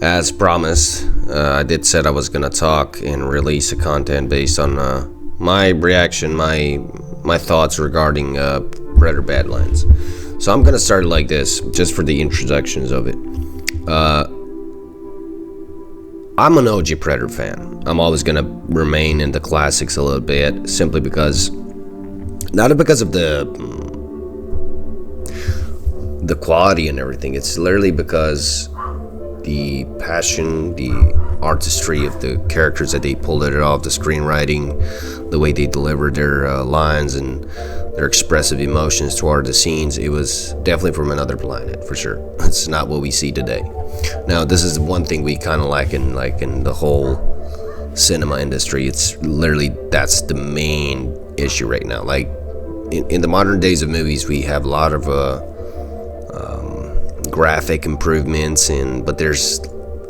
As promised, I did said I was gonna talk and release a content based on my reaction, my thoughts regarding Predator Badlands. So I'm gonna start like this, just for the introductions of it. I'm an OG Predator fan. I'm always gonna remain in the classics a little bit, simply because, not because of the quality and everything. It's literally because the passion, the artistry of the characters that they pulled it off, the screenwriting, the way they delivered their lines and their expressive emotions toward the scenes, it was definitely from another planet, for sure. It's not what we see today. Now, this is one thing we kind of lack in the whole cinema industry. It's literally, that's the main issue right now. Like, in the modern days of movies, we have a lot of graphic improvements, but there's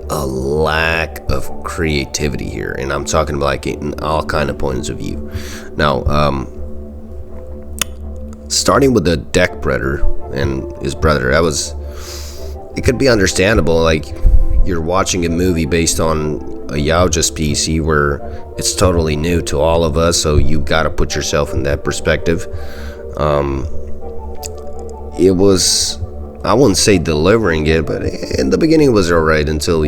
a lack of creativity here, and I'm talking about like in all kind of points of view. Now, starting with the deck Predator and his brother, it could be understandable. Like, you're watching a movie based on a Yaoja's PC where it's totally new to all of us, so you gotta put yourself in that perspective. It was, I wouldn't say delivering it, but in the beginning it was alright until,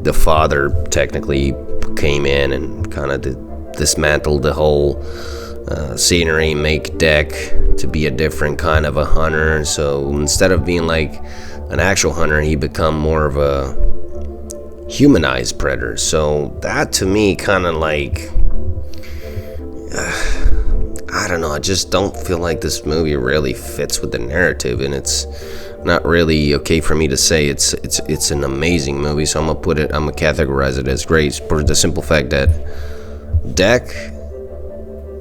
the father technically came in and kind of dismantled the whole scenery, make Deck to be a different kind of a hunter. So instead of being like an actual hunter, he become more of a humanized predator. So that to me kind of like, I don't know, I just don't feel like this movie really fits with the narrative, and it's not really okay for me to say it's an amazing movie. So I'm gonna categorize it as great for the simple fact that Deck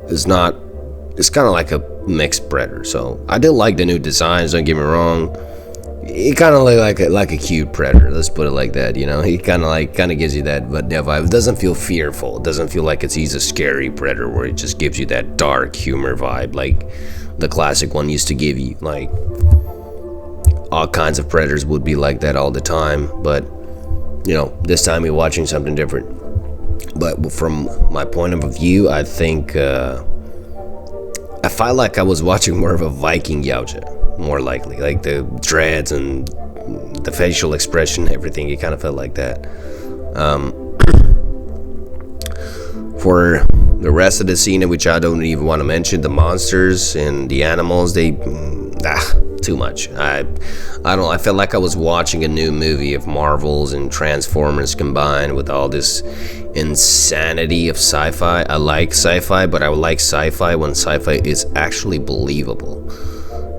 is not, it's kind of like a mixed predator. So I did like the new designs, don't get me wrong. He kind of like a cute predator, let's put it like that. He kind of gives you that vibe. It doesn't feel fearful. It doesn't feel like he's a scary predator where it just gives you that dark humor vibe like the classic one used to give you. Like, all kinds of predators would be like that all the time, but this time we're watching something different. But from my point of view, I think I felt like I was watching more of a Viking Yaoja. More likely, like the dreads and the facial expression, everything, it kind of felt like that. For the rest of the scene, which I don't even want to mention, the monsters and the animals, too much. I felt like I was watching a new movie of Marvels and Transformers combined with all this insanity of sci-fi. I like sci-fi, but I like sci-fi when sci-fi is actually believable.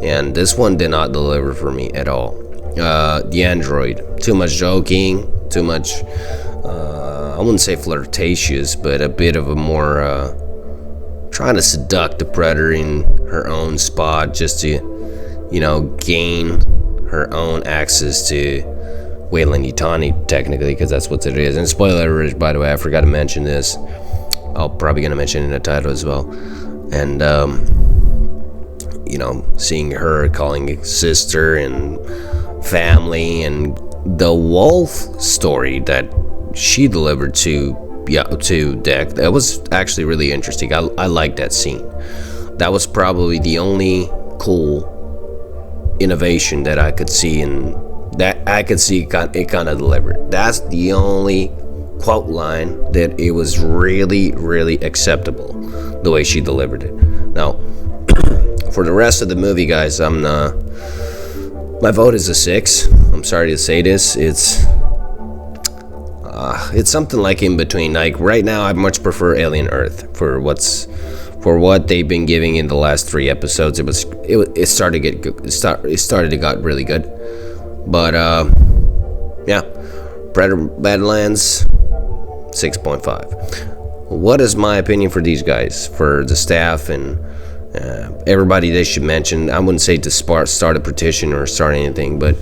And this one did not deliver for me at all. The android, too much joking, too much, I wouldn't say flirtatious, but a bit of a more, trying to seduct the predator in her own spot just to, gain her own access to Weyland-Yutani, technically, because that's what it is. And spoiler alert, by the way, I forgot to mention this. I'll probably gonna mention it in the title as well. And, seeing her calling sister and family, and the wolf story that she delivered to Deck, that was actually really interesting. I liked that scene. That was probably the only cool innovation that I could see, and that I could see it kind of delivered. That's the only quote line that it was really, really acceptable, the way she delivered it. Now, for the rest of the movie, guys, my vote is a 6. I'm sorry to say this. It's something like in between. Like right now, I much prefer Alien Earth for what they've been giving in the last 3 episodes. It started to get good. It started to got really good. But yeah, Predator Badlands 6.5. What is my opinion for these guys, for the staff and everybody they should mention? I wouldn't say to start a petition or start anything, but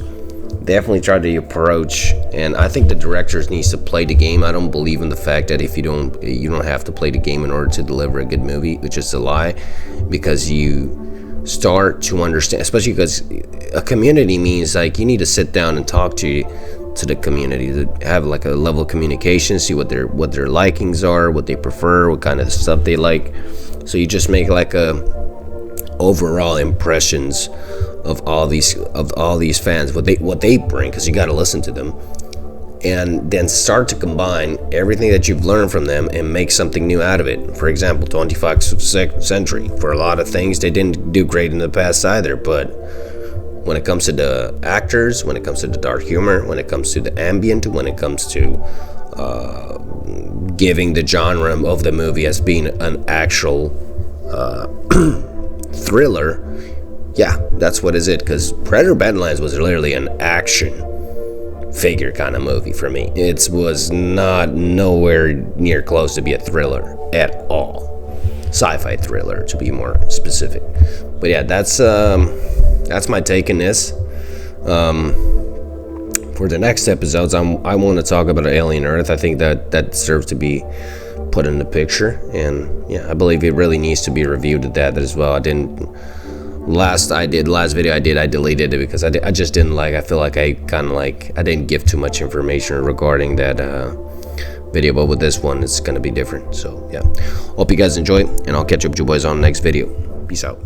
definitely try to approach. And I think the directors needs to play the game. I don't believe in the fact that if you don't have to play the game in order to deliver a good movie, which is a lie, because you start to understand, especially because a community means like you need to sit down and talk to the community, to have like a level of communication, see what their likings are, what they prefer, what kind of stuff they like. So you just make like a overall impressions of all these fans, what they bring, because you got to listen to them, and then start to combine everything that you've learned from them and make something new out of it. For example, 21st century, for a lot of things they didn't do great in the past either, but when it comes to the actors, when it comes to the dark humor, when it comes to the ambient, when it comes to giving the genre of the movie as being an actual thriller, yeah, that's what is it. Because Predator Badlands was literally an action figure kind of movie for me. It was nowhere near close to be a thriller at all. Sci-fi thriller, to be more specific. But yeah, that's my take on this. For the next episodes, I want to talk about Alien Earth. I think that deserves to be put in the picture, and yeah, I believe it really needs to be reviewed at that as well. Last video I deleted it because I just didn't like. I feel like I didn't give too much information regarding that video, but with this one, it's gonna be different. So yeah, hope you guys enjoy, and I'll catch up with you boys on the next video. Peace out.